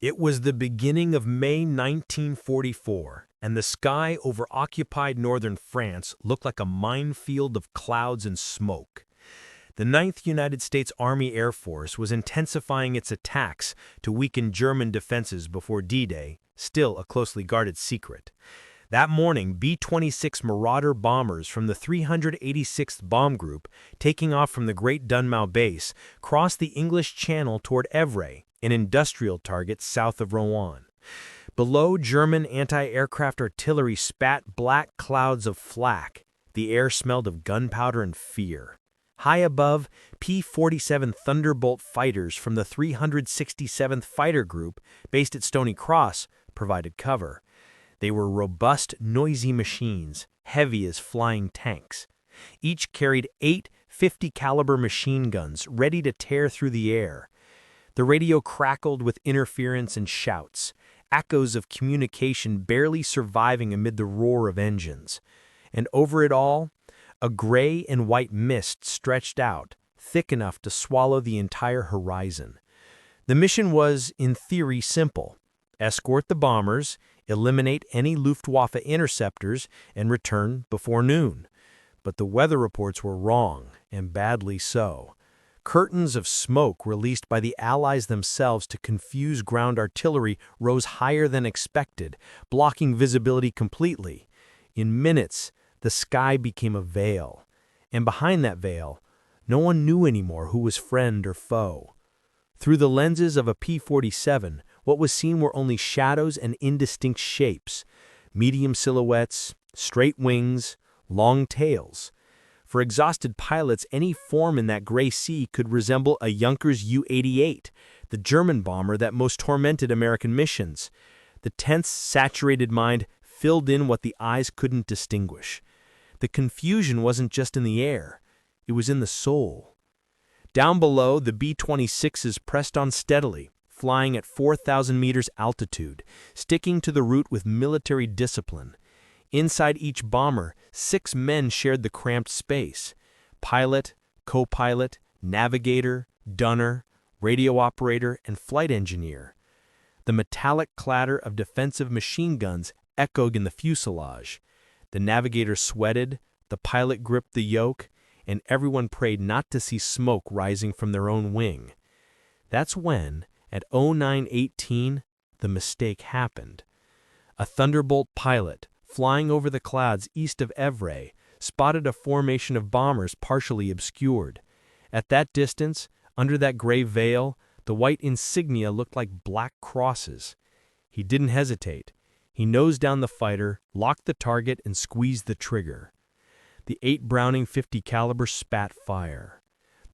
It was the beginning of May 1944, and the sky over occupied northern France looked like a minefield of clouds and smoke. The 9th United States Army Air Force was intensifying its attacks to weaken German defenses before D-Day, still a closely guarded secret. That morning, B-26 Marauder bombers from the 386th Bomb Group, taking off from the Great Dunmow Base, crossed the English Channel toward Évreux, an industrial target south of Rouen. Below, German anti-aircraft artillery spat black clouds of flak. The air smelled of gunpowder and fear. High above, P-47 Thunderbolt fighters from the 367th Fighter Group, based at Stony Cross, provided cover. They were robust, noisy machines, heavy as flying tanks. Each carried 8 50-caliber machine guns ready to tear through the air. The radio crackled with interference and shouts, echoes of communication barely surviving amid the roar of engines. And over it all, a gray and white mist stretched out, thick enough to swallow the entire horizon. The mission was, in theory, simple. Escort the bombers, eliminate any Luftwaffe interceptors, and return before noon. But the weather reports were wrong, and badly so. Curtains of smoke released by the Allies themselves to confuse ground artillery rose higher than expected, blocking visibility completely. In minutes, the sky became a veil, and behind that veil, no one knew anymore who was friend or foe. Through the lenses of a P-47, what was seen were only shadows and indistinct shapes, medium silhouettes, straight wings, long tails. For exhausted pilots, any form in that gray sea could resemble a Junkers U-88, the German bomber that most tormented American missions. The tense, saturated mind filled in what the eyes couldn't distinguish. The confusion wasn't just in the air, it was in the soul. Down below, the B-26s pressed on steadily, flying at 4,000 meters altitude, sticking to the route with military discipline. Inside each bomber, 6 men shared the cramped space: pilot, co-pilot, navigator, gunner, radio operator, and flight engineer. The metallic clatter of defensive machine guns echoed in the fuselage. The navigator sweated, the pilot gripped the yoke, and everyone prayed not to see smoke rising from their own wing. That's when, at 09:18, the mistake happened. A Thunderbolt pilot, flying over the clouds east of Évreux, spotted a formation of bombers partially obscured. At that distance, under that gray veil, the white insignia looked like black crosses. He didn't hesitate. He nosed down the fighter, locked the target, and squeezed the trigger. The 8 Browning 50 caliber spat fire.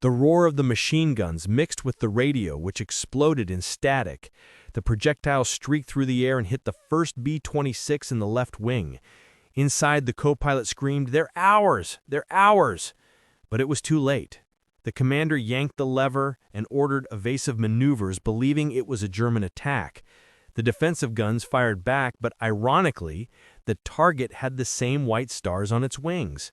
The roar of the machine guns mixed with the radio, which exploded in static. The projectile streaked through the air and hit the first B-26 in the left wing. Inside, the co-pilot screamed, "They're ours! They're ours!" But it was too late. The commander yanked the lever and ordered evasive maneuvers, believing it was a German attack. The defensive guns fired back, but ironically, the target had the same white stars on its wings.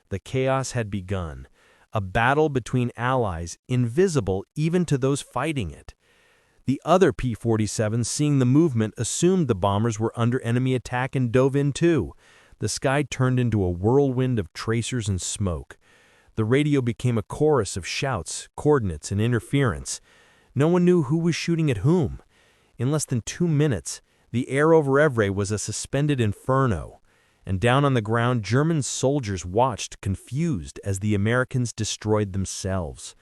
The chaos had begun. A battle between allies, invisible even to those fighting it. The other P-47s, seeing the movement, assumed the bombers were under enemy attack and dove in too. The sky turned into a whirlwind of tracers and smoke. The radio became a chorus of shouts, coordinates, and interference. No one knew who was shooting at whom. In less than 2 minutes, the air over Évreux was a suspended inferno, and down on the ground, German soldiers watched, confused, as the Americans destroyed themselves.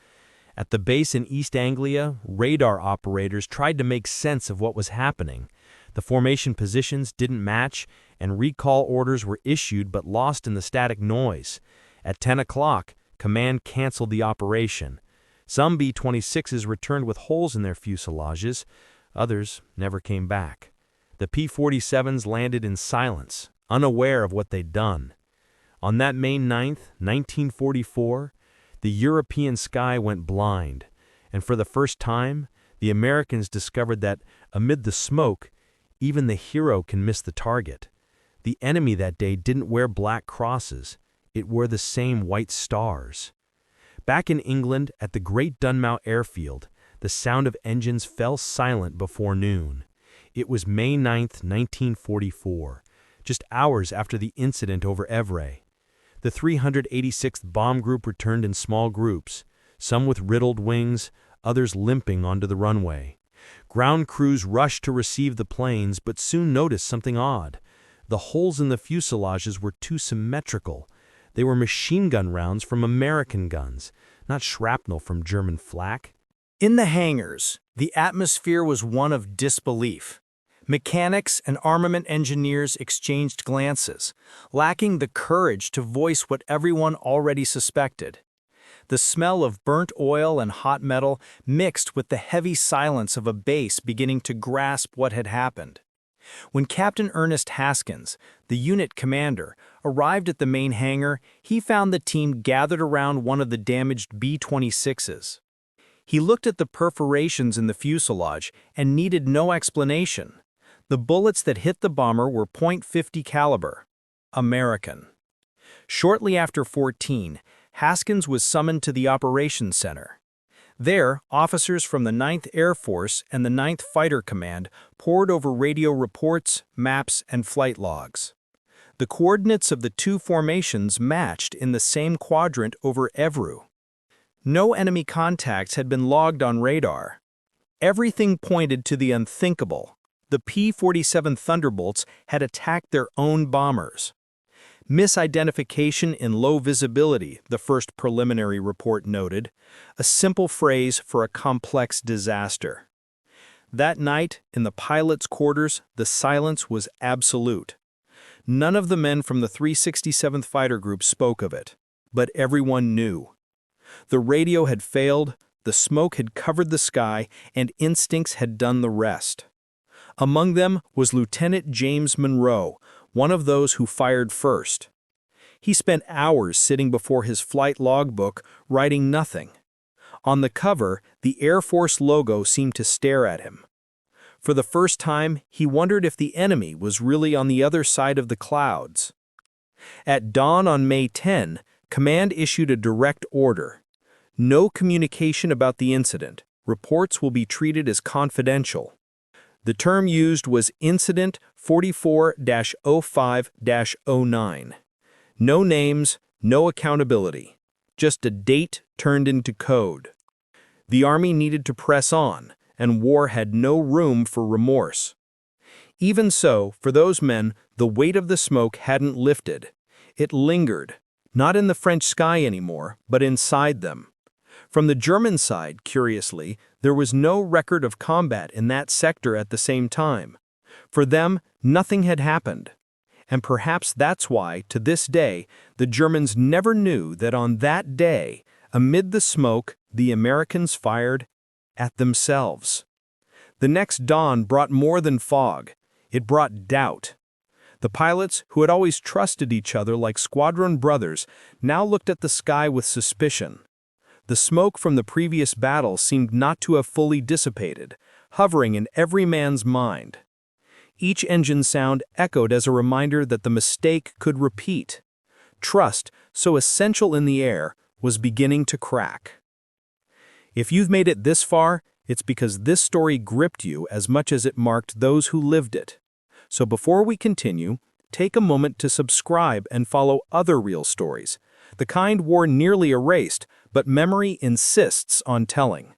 At the base in East Anglia, radar operators tried to make sense of what was happening. The formation positions didn't match, and recall orders were issued but lost in the static noise. At 10 o'clock, command canceled the operation. Some B-26s returned with holes in their fuselages. Others never came back. The P-47s landed in silence, unaware of what they'd done. On that May 9th, 1944, the European sky went blind, and for the first time, the Americans discovered that, amid the smoke, even the hero can miss the target. The enemy that day didn't wear black crosses. It wore the same white stars. Back in England, at the Great Dunmow Airfield, the sound of engines fell silent before noon. It was May 9, 1944, just hours after the incident over Évreux. The 386th Bomb Group returned in small groups, some with riddled wings, others limping onto the runway. Ground crews rushed to receive the planes, but soon noticed something odd. The holes in the fuselages were too symmetrical. They were machine gun rounds from American guns, not shrapnel from German flak. In the hangars, the atmosphere was one of disbelief. Mechanics and armament engineers exchanged glances, lacking the courage to voice what everyone already suspected. The smell of burnt oil and hot metal mixed with the heavy silence of a base beginning to grasp what had happened. When Captain Ernest Haskins, the unit commander, arrived at the main hangar, he found the team gathered around one of the damaged B-26s. He looked at the perforations in the fuselage and needed no explanation. The bullets that hit the bomber were .50 caliber, American. Shortly after 14, Haskins was summoned to the operations center. There, officers from the 9th Air Force and the 9th Fighter Command pored over radio reports, maps, and flight logs. The coordinates of the two formations matched in the same quadrant over Évreux. No enemy contacts had been logged on radar. Everything pointed to the unthinkable. The P-47 Thunderbolts had attacked their own bombers. Misidentification in low visibility, the first preliminary report noted, a simple phrase for a complex disaster. That night, in the pilot's quarters, the silence was absolute. None of the men from the 367th Fighter Group spoke of it, but everyone knew. The radio had failed, the smoke had covered the sky, and instincts had done the rest. Among them was Lieutenant James Monroe, one of those who fired first. He spent hours sitting before his flight logbook, writing nothing. On the cover, the Air Force logo seemed to stare at him. For the first time, he wondered if the enemy was really on the other side of the clouds. At dawn on May 10, Command issued a direct order. No communication about the incident. Reports will be treated as confidential. The term used was Incident 44-05-09. No names, no accountability. Just a date turned into code. The Army needed to press on, and war had no room for remorse. Even so, for those men, the weight of the smoke hadn't lifted. It lingered, not in the French sky anymore, but inside them. From the German side, curiously, there was no record of combat in that sector at the same time. For them, nothing had happened. And perhaps that's why, to this day, the Germans never knew that on that day, amid the smoke, the Americans fired at themselves. The next dawn brought more than fog. It brought doubt. The pilots, who had always trusted each other like squadron brothers, now looked at the sky with suspicion. The smoke from the previous battle seemed not to have fully dissipated, hovering in every man's mind. Each engine sound echoed as a reminder that the mistake could repeat. Trust, so essential in the air, was beginning to crack. If you've made it this far, it's because this story gripped you as much as it marked those who lived it. So before we continue, take a moment to subscribe and follow other real stories, the kind war nearly erased, but memory insists on telling.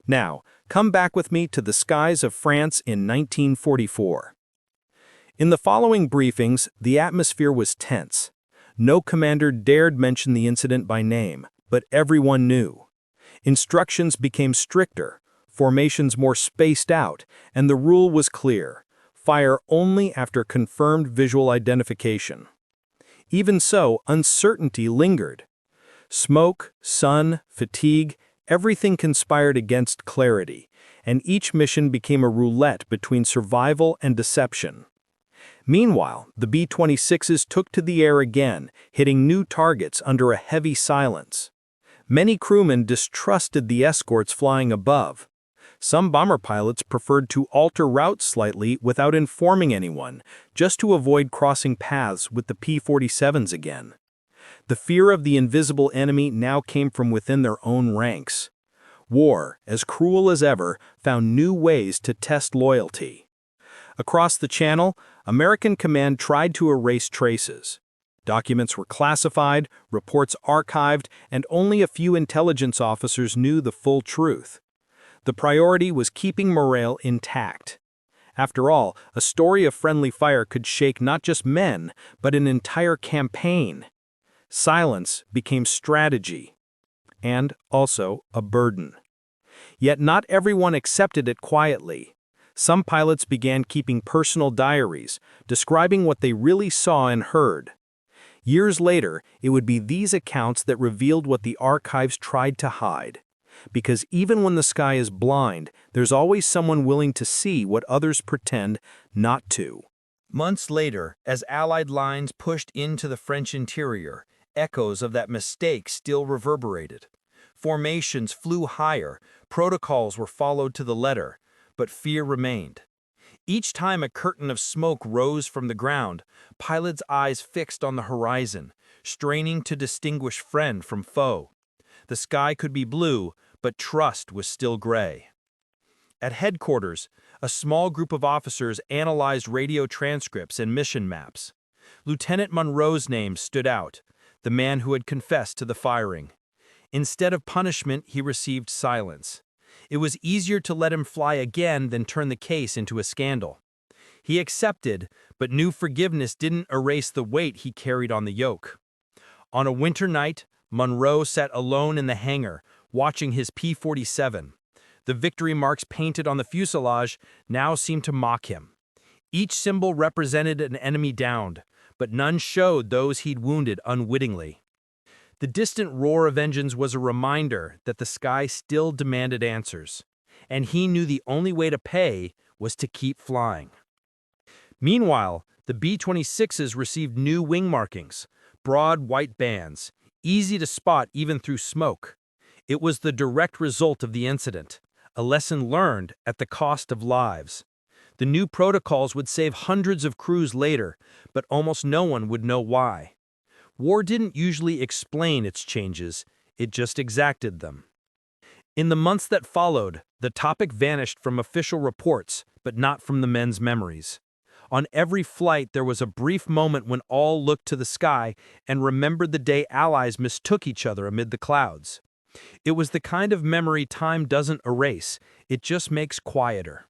Now, come back with me to the skies of France in 1944. In the following briefings, the atmosphere was tense. No commander dared mention the incident by name, but everyone knew. Instructions became stricter, formations more spaced out, and the rule was clear: fire only after confirmed visual identification. Even so, uncertainty lingered. Smoke, sun, fatigue, everything conspired against clarity, and each mission became a roulette between survival and deception. Meanwhile, the B-26s took to the air again, hitting new targets under a heavy silence. Many crewmen distrusted the escorts flying above. Some bomber pilots preferred to alter routes slightly without informing anyone, just to avoid crossing paths with the P-47s again. The fear of the invisible enemy now came from within their own ranks. War, as cruel as ever, found new ways to test loyalty. Across the Channel, American command tried to erase traces. Documents were classified, reports archived, and only a few intelligence officers knew the full truth. The priority was keeping morale intact. After all, a story of friendly fire could shake not just men, but an entire campaign. Silence became strategy, and also a burden. Yet not everyone accepted it quietly. Some pilots began keeping personal diaries, describing what they really saw and heard. Years later, it would be these accounts that revealed what the archives tried to hide. Because even when the sky is blind, there's always someone willing to see what others pretend not to. Months later, as Allied lines pushed into the French interior, echoes of that mistake still reverberated. Formations flew higher, protocols were followed to the letter, but fear remained. Each time a curtain of smoke rose from the ground, pilots' eyes fixed on the horizon, straining to distinguish friend from foe. The sky could be blue, but trust was still gray. At headquarters, a small group of officers analyzed radio transcripts and mission maps. Lieutenant Monroe's name stood out, the man who had confessed to the firing. Instead of punishment, he received silence. It was easier to let him fly again than turn the case into a scandal. He accepted, but knew forgiveness didn't erase the weight he carried on the yoke. On a winter night, Monroe sat alone in the hangar, watching his P-47. The victory marks painted on the fuselage now seemed to mock him. Each symbol represented an enemy downed, but none showed those he'd wounded unwittingly. The distant roar of engines was a reminder that the sky still demanded answers, and he knew the only way to pay was to keep flying. Meanwhile, the B-26s received new wing markings, broad white bands, easy to spot even through smoke. It was the direct result of the incident, a lesson learned at the cost of lives. The new protocols would save hundreds of crews later, but almost no one would know why. War didn't usually explain its changes, it just exacted them. In the months that followed, the topic vanished from official reports, but not from the men's memories. On every flight, there was a brief moment when all looked to the sky and remembered the day Allies mistook each other amid the clouds. It was the kind of memory time doesn't erase, it just makes quieter.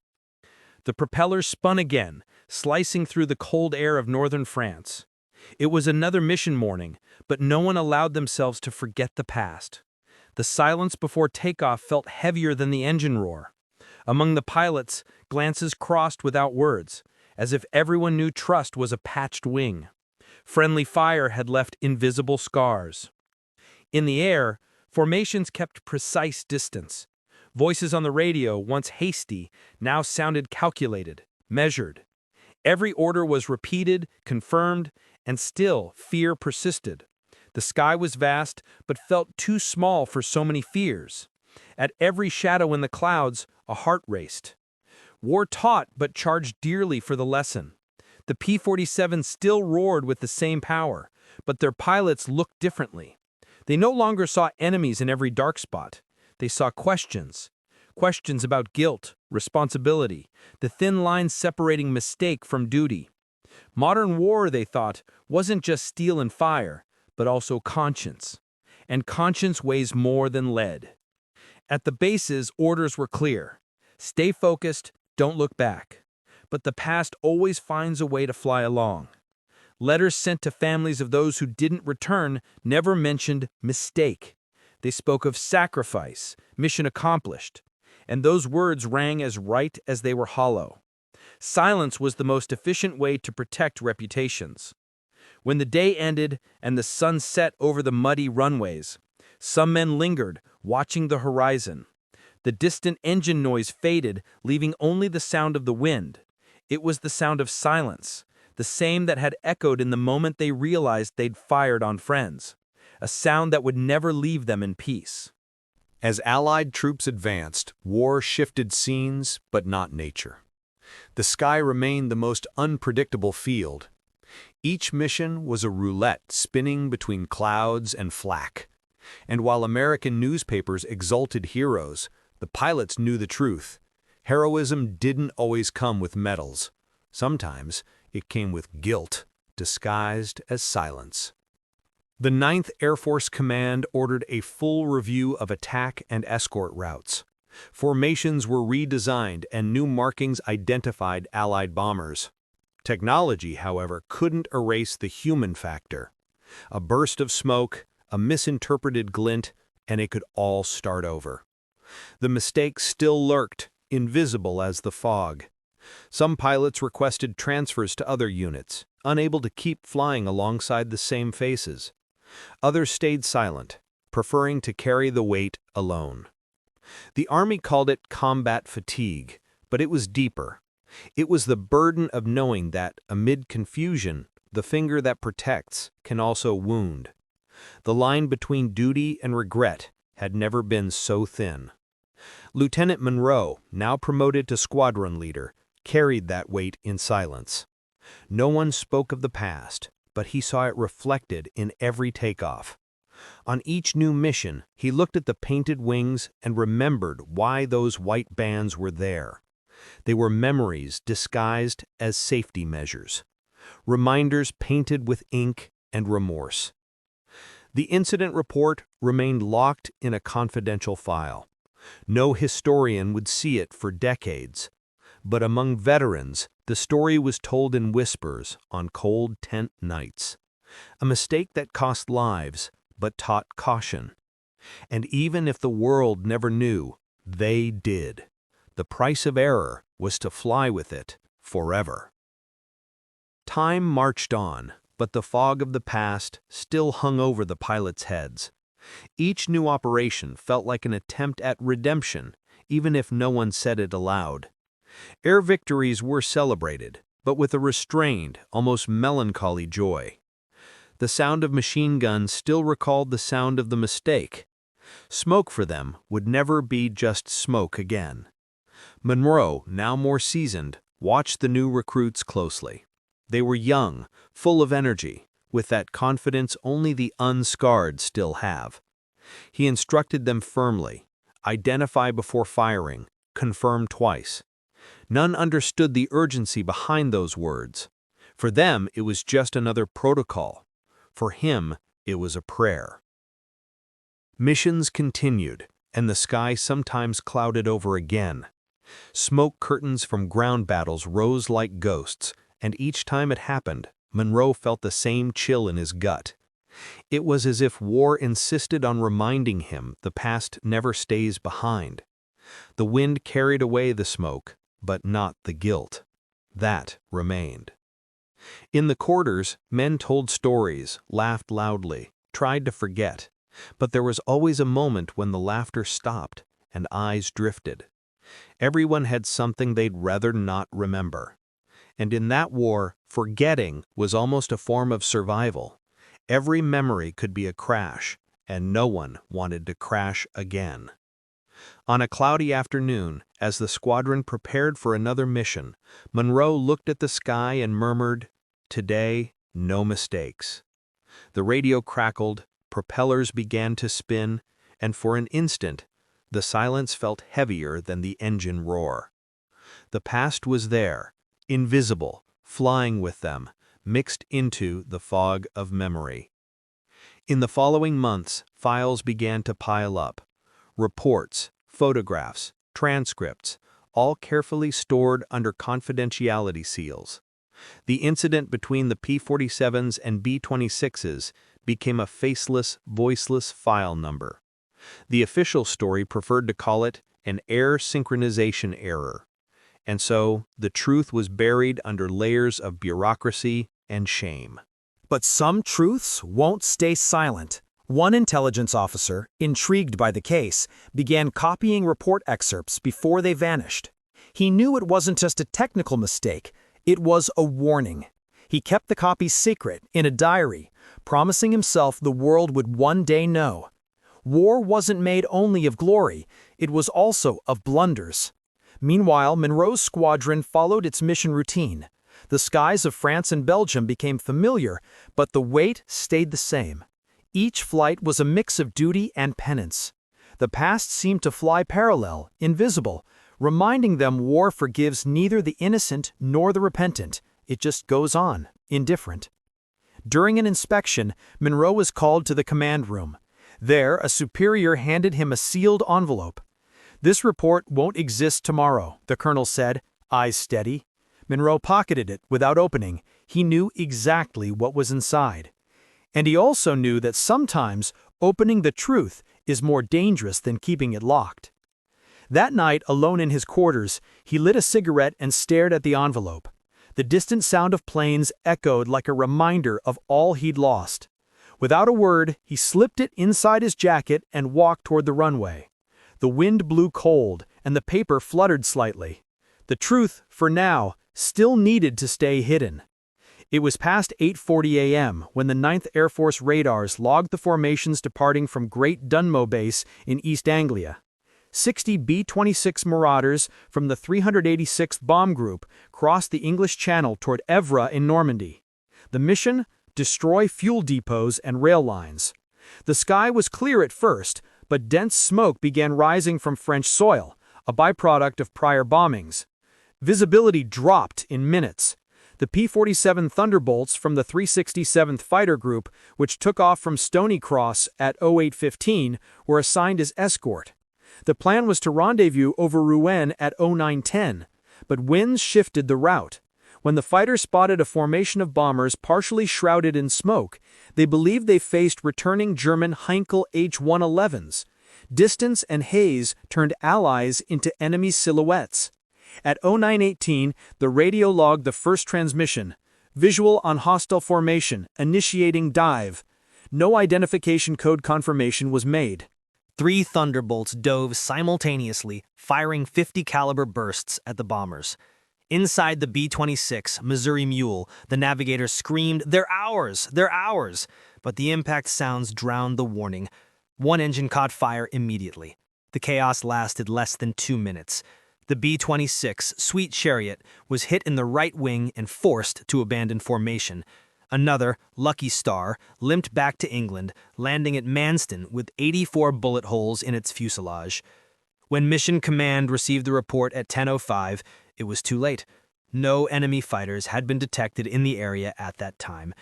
The propellers spun again, slicing through the cold air of northern France. It was another mission morning, but no one allowed themselves to forget the past. The silence before takeoff felt heavier than the engine roar. Among the pilots, glances crossed without words, as if everyone knew trust was a patched wing. Friendly fire had left invisible scars. In the air, formations kept precise distance. Voices on the radio, once hasty, now sounded calculated, measured. Every order was repeated, confirmed, and still fear persisted. The sky was vast, but felt too small for so many fears. At every shadow in the clouds, a heart raced. War taught, but charged dearly for the lesson. The P-47 still roared with the same power, but their pilots looked differently. They no longer saw enemies in every dark spot. They saw questions. Questions about guilt, responsibility, the thin line separating mistake from duty. Modern war, they thought, wasn't just steel and fire, but also conscience. And conscience weighs more than lead. At the bases, orders were clear. Stay focused, don't look back. But the past always finds a way to fly along. Letters sent to families of those who didn't return never mentioned mistake. They spoke of sacrifice, mission accomplished, and those words rang as right as they were hollow. Silence was the most efficient way to protect reputations. When the day ended and the sun set over the muddy runways, some men lingered, watching the horizon. The distant engine noise faded, leaving only the sound of the wind. It was the sound of silence, the same that had echoed in the moment they realized they'd fired on friends, a sound that would never leave them in peace. As Allied troops advanced, war shifted scenes, but not nature. The sky remained the most unpredictable field. Each mission was a roulette spinning between clouds and flak. And while American newspapers exalted heroes, the pilots knew the truth. Heroism didn't always come with medals. Sometimes it came with guilt, disguised as silence. The 9th Air Force Command ordered a full review of attack and escort routes. Formations were redesigned and new markings identified Allied bombers. Technology, however, couldn't erase the human factor. A burst of smoke, a misinterpreted glint, and it could all start over. The mistakes still lurked, invisible as the fog. Some pilots requested transfers to other units, unable to keep flying alongside the same faces. Others stayed silent, preferring to carry the weight alone. The Army called it combat fatigue, but it was deeper. It was the burden of knowing that, amid confusion, the finger that protects can also wound. The line between duty and regret had never been so thin. Lieutenant Monroe, now promoted to squadron leader, carried that weight in silence. No one spoke of the past, but he saw it reflected in every takeoff. On each new mission, he looked at the painted wings and remembered why those white bands were there. They were memories disguised as safety measures, reminders painted with ink and remorse. The incident report remained locked in a confidential file. No historian would see it for decades. But among veterans, the story was told in whispers on cold tent nights. A mistake that cost lives, but taught caution. And even if the world never knew, they did. The price of error was to fly with it forever. Time marched on, but the fog of the past still hung over the pilots' heads. Each new operation felt like an attempt at redemption, even if no one said it aloud. Air victories were celebrated, but with a restrained, almost melancholy joy. The sound of machine guns still recalled the sound of the mistake. Smoke for them would never be just smoke again. Monroe, now more seasoned, watched the new recruits closely. They were young, full of energy, with that confidence only the unscarred still have. He instructed them firmly: identify before firing, confirm twice. None understood the urgency behind those words. For them, it was just another protocol. For him, it was a prayer. Missions continued, and the sky sometimes clouded over again. Smoke curtains from ground battles rose like ghosts, and each time it happened, Monroe felt the same chill in his gut. It was as if war insisted on reminding him the past never stays behind. The wind carried away the smoke, but not the guilt. That remained. In the quarters, men told stories, laughed loudly, tried to forget, but there was always a moment when the laughter stopped and eyes drifted. Everyone had something they'd rather not remember. And in that war, forgetting was almost a form of survival. Every memory could be a crash, and no one wanted to crash again. On a cloudy afternoon, as the squadron prepared for another mission, Monroe looked at the sky and murmured, "Today, no mistakes." The radio crackled, propellers began to spin, and for an instant, the silence felt heavier than the engine roar. The past was there, invisible, flying with them, mixed into the fog of memory. In the following months, files began to pile up. Reports, photographs, transcripts, all carefully stored under confidentiality seals. The incident between the P-47s and B-26s became a faceless, voiceless file number. The official story preferred to call it an air synchronization error. And so, the truth was buried under layers of bureaucracy and shame. But some truths won't stay silent. One intelligence officer, intrigued by the case, began copying report excerpts before they vanished. He knew it wasn't just a technical mistake, it was a warning. He kept the copies secret in a diary, promising himself the world would one day know. War wasn't made only of glory, it was also of blunders. Meanwhile, Monroe's squadron followed its mission routine. The skies of France and Belgium became familiar, but the weight stayed the same. Each flight was a mix of duty and penance. The past seemed to fly parallel, invisible, reminding them war forgives neither the innocent nor the repentant. It just goes on, indifferent. During an inspection, Monroe was called to the command room. There, a superior handed him a sealed envelope. "This report won't exist tomorrow," the colonel said, eyes steady. Monroe pocketed it without opening. He knew exactly what was inside. And he also knew that sometimes opening the truth is more dangerous than keeping it locked. That night, alone in his quarters, he lit a cigarette and stared at the envelope. The distant sound of planes echoed like a reminder of all he'd lost. Without a word, he slipped it inside his jacket and walked toward the runway. The wind blew cold, and the paper fluttered slightly. The truth, for now, still needed to stay hidden. It was past 8:40 a.m. when the 9th Air Force radars logged the formations departing from Great Dunmow Base in East Anglia. 60 B-26 Marauders from the 386th Bomb Group crossed the English Channel toward Évreux in Normandy. The mission? Destroy fuel depots and rail lines. The sky was clear at first, but dense smoke began rising from French soil, a byproduct of prior bombings. Visibility dropped in minutes. The P-47 Thunderbolts from the 367th Fighter Group, which took off from Stony Cross at 08:15, were assigned as escort. The plan was to rendezvous over Rouen at 09:10, but winds shifted the route. When the fighters spotted a formation of bombers partially shrouded in smoke, they believed they faced returning German Heinkel H-111s. Distance and haze turned allies into enemy silhouettes. At 09:18, the radio logged the first transmission. Visual on hostile formation, initiating dive. No identification code confirmation was made. 3 Thunderbolts dove simultaneously, firing 50 caliber bursts at the bombers. Inside the B-26 Missouri Mule, the navigator screamed, "They're ours! They're ours!" But the impact sounds drowned the warning. One engine caught fire immediately. The chaos lasted less than 2 minutes. The B-26 Sweet Chariot was hit in the right wing and forced to abandon formation. Another, Lucky Star, limped back to England, landing at Manston with 84 bullet holes in its fuselage. When Mission Command received the report at 10:05, it was too late. No enemy fighters had been detected in the area at that time.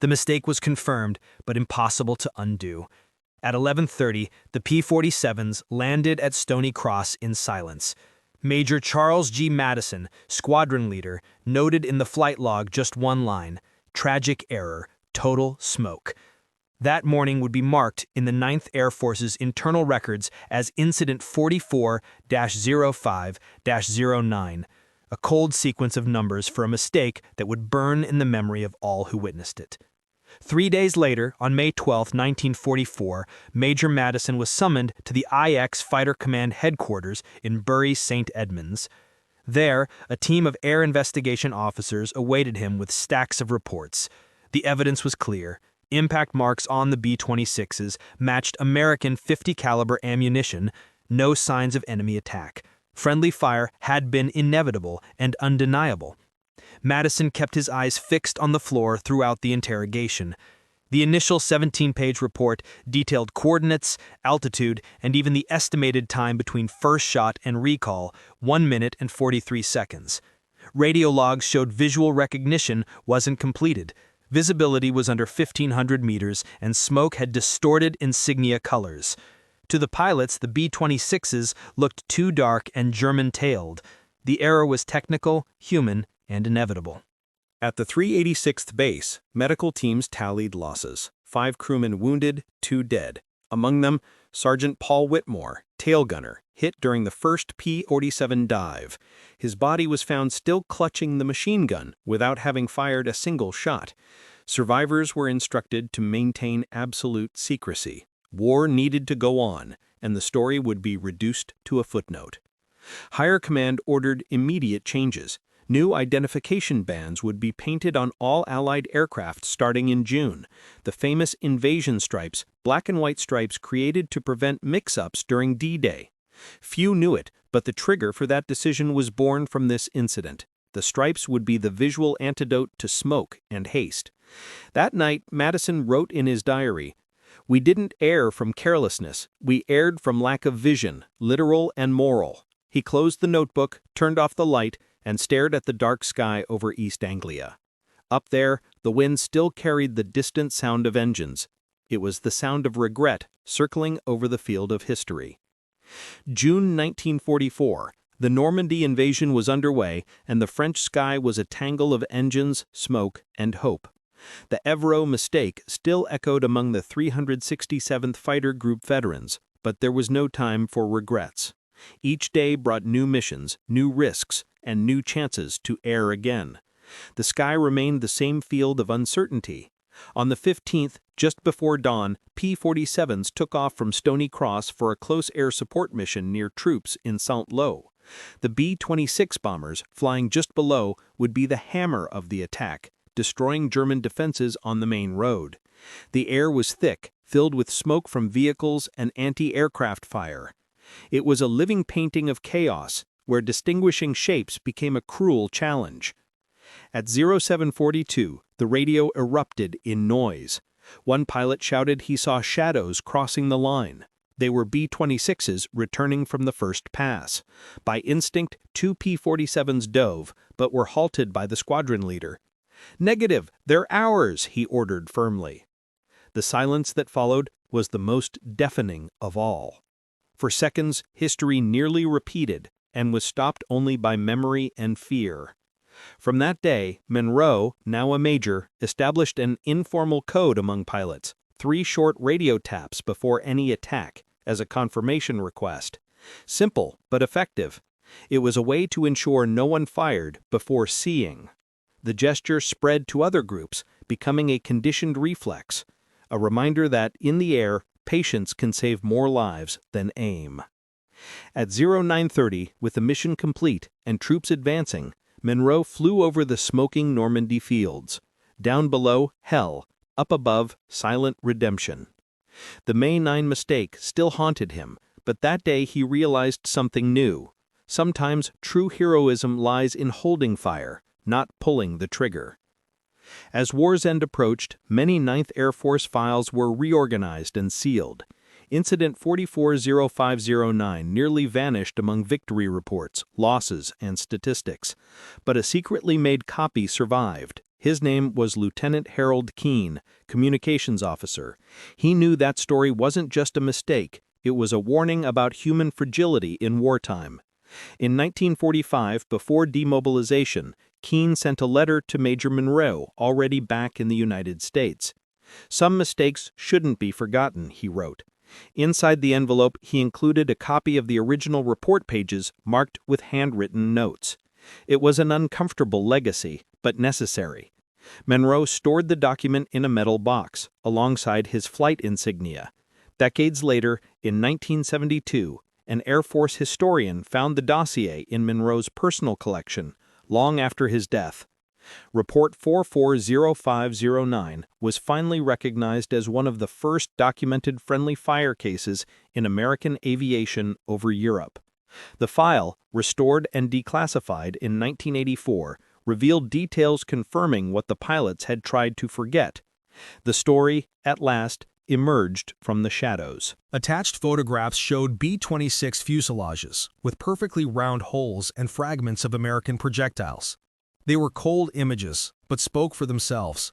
The mistake was confirmed, but impossible to undo. At 11:30, the P-47s landed at Stony Cross in silence. Major Charles G. Madison, squadron leader, noted in the flight log just one line: "Tragic error, total smoke." That morning would be marked in the 9th Air Force's internal records as Incident 44-05-09, a cold sequence of numbers for a mistake that would burn in the memory of all who witnessed it. 3 days later, on May 12, 1944, Major Madison was summoned to the IX Fighter Command headquarters in Bury St. Edmunds. There, a team of air investigation officers awaited him with stacks of reports. The evidence was clear. Impact marks on the B-26s matched American 50 caliber ammunition, no signs of enemy attack. Friendly fire had been inevitable and undeniable. Madison kept his eyes fixed on the floor throughout the interrogation. The initial 17-page report detailed coordinates, altitude, and even the estimated time between first shot and recall, 1 minute and 43 seconds. Radio logs showed visual recognition wasn't completed. Visibility was under 1,500 meters, and smoke had distorted insignia colors. To the pilots, the B-26s looked too dark and German-tailed. The error was technical, human, and inevitable. At the 386th base, medical teams tallied losses. 5 crewmen wounded, 2 dead. Among them, Sergeant Paul Whitmore, tail gunner, hit during the first P-47 dive. His body was found still clutching the machine gun without having fired a single shot. Survivors were instructed to maintain absolute secrecy. War needed to go on, and the story would be reduced to a footnote. Higher command ordered immediate changes. New identification bands would be painted on all Allied aircraft starting in June. The famous invasion stripes, black and white stripes created to prevent mix-ups during D-Day. Few knew it, but the trigger for that decision was born from this incident. The stripes would be the visual antidote to smoke and haste. That night, Madison wrote in his diary, "We didn't err from carelessness, we erred from lack of vision, literal and moral." He closed the notebook, turned off the light, and stared at the dark sky over East Anglia. Up there, the wind still carried the distant sound of engines. It was the sound of regret circling over the field of history. June 1944. The Normandy invasion was underway, and the French sky was a tangle of engines, smoke, and hope. The Évreux mistake still echoed among the 367th Fighter Group veterans, but there was no time for regrets. Each day brought new missions, new risks, and new chances to err again. The sky remained the same field of uncertainty. On the 15th, just before dawn, P-47s took off from Stony Cross for a close air support mission near troops in Saint-Lô. The B-26 bombers, flying just below, would be the hammer of the attack, destroying German defenses on the main road. The air was thick, filled with smoke from vehicles and anti-aircraft fire. It was a living painting of chaos, where distinguishing shapes became a cruel challenge. At 0742, the radio erupted in noise. One pilot shouted he saw shadows crossing the line. They were B-26s returning from the first pass. By instinct, 2 P-47s dove, but were halted by the squadron leader. "Negative, they're ours," he ordered firmly. The silence that followed was the most deafening of all. For seconds, history nearly repeated, and was stopped only by memory and fear. From that day, Monroe, now a major, established an informal code among pilots, 3 short radio taps before any attack, as a confirmation request. Simple, but effective. It was a way to ensure no one fired before seeing. The gesture spread to other groups, becoming a conditioned reflex, a reminder that, in the air, patience can save more lives than aim. At 0930, with the mission complete and troops advancing, Monroe flew over the smoking Normandy fields. Down below, hell. Up above, silent redemption. The May 9 mistake still haunted him, but that day he realized something new. Sometimes true heroism lies in holding fire, not pulling the trigger. As war's end approached, many 9th Air Force files were reorganized and sealed. Incident 440509 nearly vanished among victory reports, losses, and statistics. But a secretly made copy survived. His name was Lieutenant Harold Keene, communications officer. He knew that story wasn't just a mistake, it was a warning about human fragility in wartime. In 1945, before demobilization, Keene sent a letter to Major Monroe, already back in the United States. "Some mistakes shouldn't be forgotten," he wrote. Inside the envelope, he included a copy of the original report pages marked with handwritten notes. It was an uncomfortable legacy, but necessary. Monroe stored the document in a metal box, alongside his flight insignia. Decades later, in 1972, an Air Force historian found the dossier in Monroe's personal collection, long after his death. Report 440509 was finally recognized as one of the first documented friendly fire cases in American aviation over Europe. The file, restored and declassified in 1984, revealed details confirming what the pilots had tried to forget. The story, at last, emerged from the shadows. Attached photographs showed B-26 fuselages, with perfectly round holes and fragments of American projectiles. They were cold images, but spoke for themselves.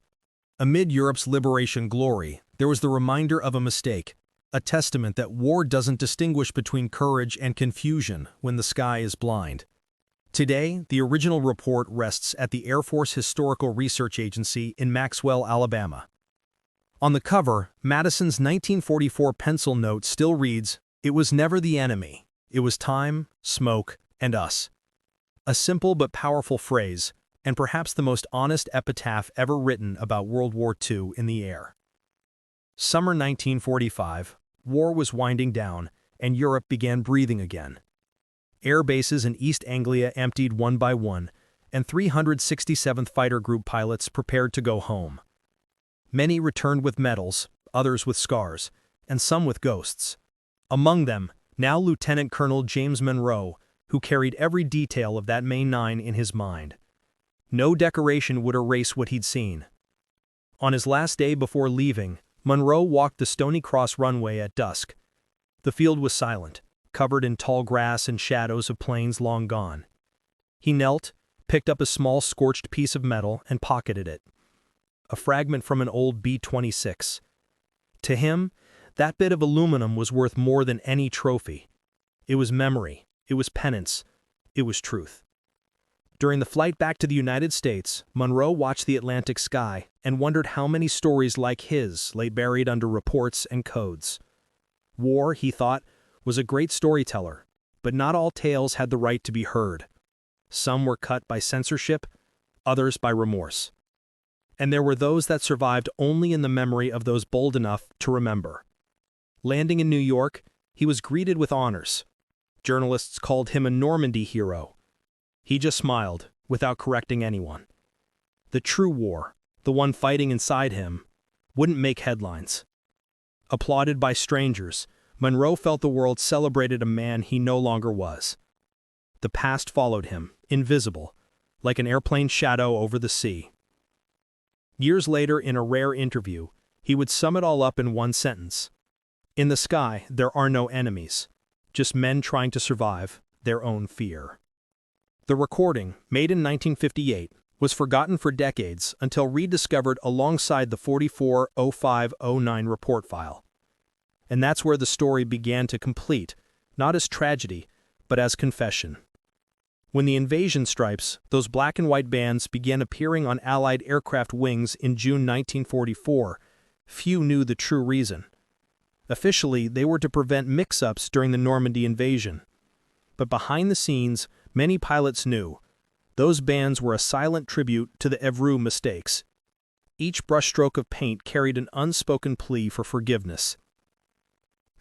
Amid Europe's liberation glory, there was the reminder of a mistake, a testament that war doesn't distinguish between courage and confusion when the sky is blind. Today, the original report rests at the Air Force Historical Research Agency in Maxwell, Alabama. On the cover, Madison's 1944 pencil note still reads, "It was never the enemy. It was time, smoke, and us." A simple but powerful phrase, and perhaps the most honest epitaph ever written about World War II in the air. Summer 1945, war was winding down, and Europe began breathing again. Air bases in East Anglia emptied one by one, and 367th Fighter Group pilots prepared to go home. Many returned with medals, others with scars, and some with ghosts. Among them, now Lieutenant Colonel James Monroe, who carried every detail of that May 9 in his mind. No decoration would erase what he'd seen. On his last day before leaving, Monroe walked the Stony Cross runway at dusk. The field was silent, covered in tall grass and shadows of planes long gone. He knelt, picked up a small scorched piece of metal and pocketed it. A fragment from an old B-26. To him, that bit of aluminum was worth more than any trophy. It was memory, it was penance, it was truth. During the flight back to the United States, Monroe watched the Atlantic sky and wondered how many stories like his lay buried under reports and codes. War, he thought, was a great storyteller, but not all tales had the right to be heard. Some were cut by censorship, others by remorse. And there were those that survived only in the memory of those bold enough to remember. Landing in New York, he was greeted with honors. Journalists called him a Normandy hero. He just smiled, without correcting anyone. The true war, the one fighting inside him, wouldn't make headlines. Applauded by strangers, Monroe felt the world celebrated a man he no longer was. The past followed him, invisible, like an airplane shadow over the sea. Years later, in a rare interview, he would sum it all up in one sentence. In the sky, there are no enemies, just men trying to survive their own fear. The recording, made in 1958, was forgotten for decades until rediscovered alongside the 440509 report file. And that's where the story began to complete, not as tragedy, but as confession. When the invasion stripes, those black and white bands, began appearing on Allied aircraft wings in June 1944, few knew the true reason. Officially, they were to prevent mix-ups during the Normandy invasion. But behind the scenes, many pilots knew. Those bands were a silent tribute to the Évreux mistakes. Each brushstroke of paint carried an unspoken plea for forgiveness.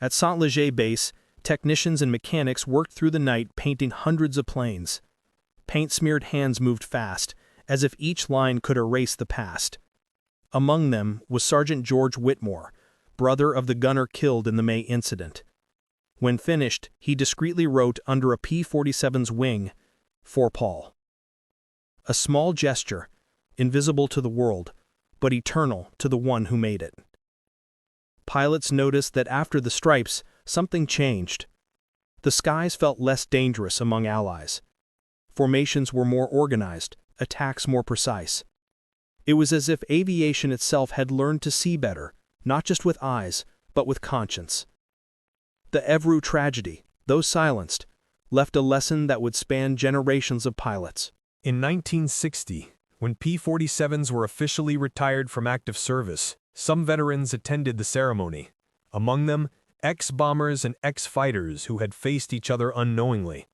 At Saint-Léger base, technicians and mechanics worked through the night painting hundreds of planes. Paint-smeared hands moved fast, as if each line could erase the past. Among them was Sergeant George Whitmore, brother of the gunner killed in the May incident. When finished, he discreetly wrote under a P-47's wing, "For Paul." A small gesture, invisible to the world, but eternal to the one who made it. Pilots noticed that after the stripes, something changed. The skies felt less dangerous among Allies. Formations were more organized, attacks more precise. It was as if aviation itself had learned to see better, not just with eyes, but with conscience. The Évreux tragedy, though silenced, left a lesson that would span generations of pilots. In 1960, when P-47s were officially retired from active service, some veterans attended the ceremony. Among them, ex-bombers and ex-fighters who had faced each other unknowingly.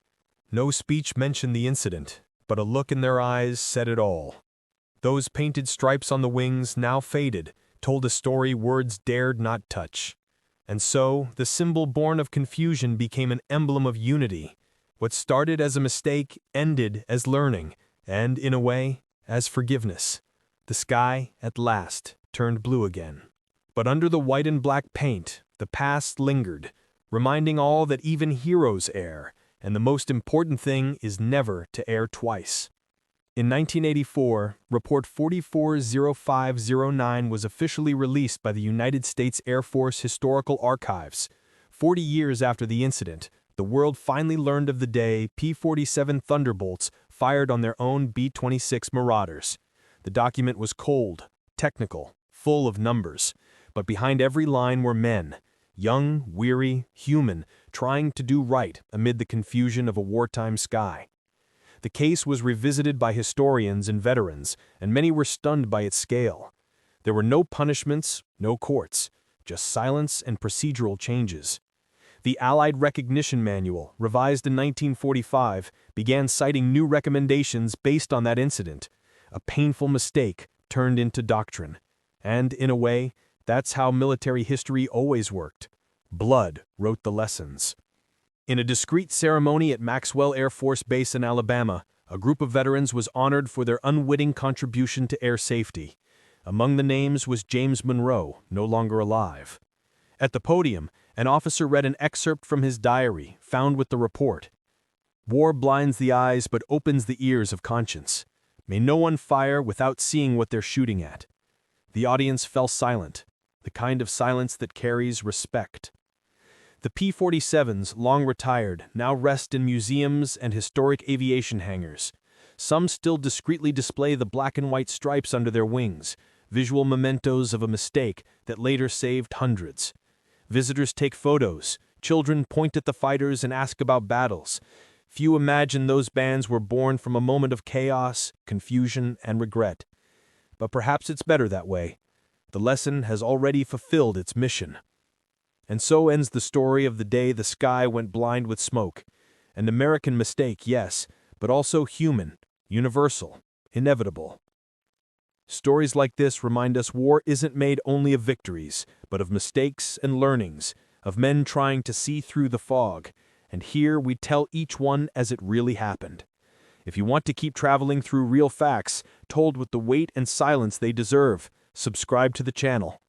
No speech mentioned the incident, but a look in their eyes said it all. Those painted stripes on the wings, now faded, told a story words dared not touch. And so, the symbol born of confusion became an emblem of unity. What started as a mistake ended as learning, and, in a way, as forgiveness. The sky, at last, turned blue again. But under the white and black paint, the past lingered, reminding all that even heroes err, and the most important thing is never to err twice. In 1984, Report 440509 was officially released by the United States Air Force Historical Archives. 40 years after the incident, the world finally learned of the day P-47 Thunderbolts fired on their own B-26 Marauders. The document was cold, technical, full of numbers, but behind every line were men, young, weary, human, trying to do right amid the confusion of a wartime sky. The case was revisited by historians and veterans, and many were stunned by its scale. There were no punishments, no courts, just silence and procedural changes. The Allied Recognition Manual, revised in 1945, began citing new recommendations based on that incident. A painful mistake turned into doctrine. And, in a way, that's how military history always worked. Blood wrote the lessons. In a discreet ceremony at Maxwell Air Force Base in Alabama, a group of veterans was honored for their unwitting contribution to air safety. Among the names was James Monroe, no longer alive. At the podium, an officer read an excerpt from his diary, found with the report. "War blinds the eyes but opens the ears of conscience. May no one fire without seeing what they're shooting at." The audience fell silent. the kind of silence that carries respect. The P-47s, long retired, now rest in museums and historic aviation hangars. Some still discreetly display the black and white stripes under their wings, visual mementos of a mistake that later saved hundreds. Visitors take photos, children point at the fighters and ask about battles. Few imagine those bands were born from a moment of chaos, confusion, and regret. But perhaps it's better that way. The lesson has already fulfilled its mission. And so ends the story of the day the sky went blind with smoke. An American mistake, yes, but also human, universal, inevitable. Stories like this remind us war isn't made only of victories, but of mistakes and learnings, of men trying to see through the fog. And here we tell each one as it really happened. If you want to keep traveling through real facts, told with the weight and silence they deserve, subscribe to the channel.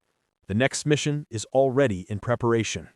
The next mission is already in preparation.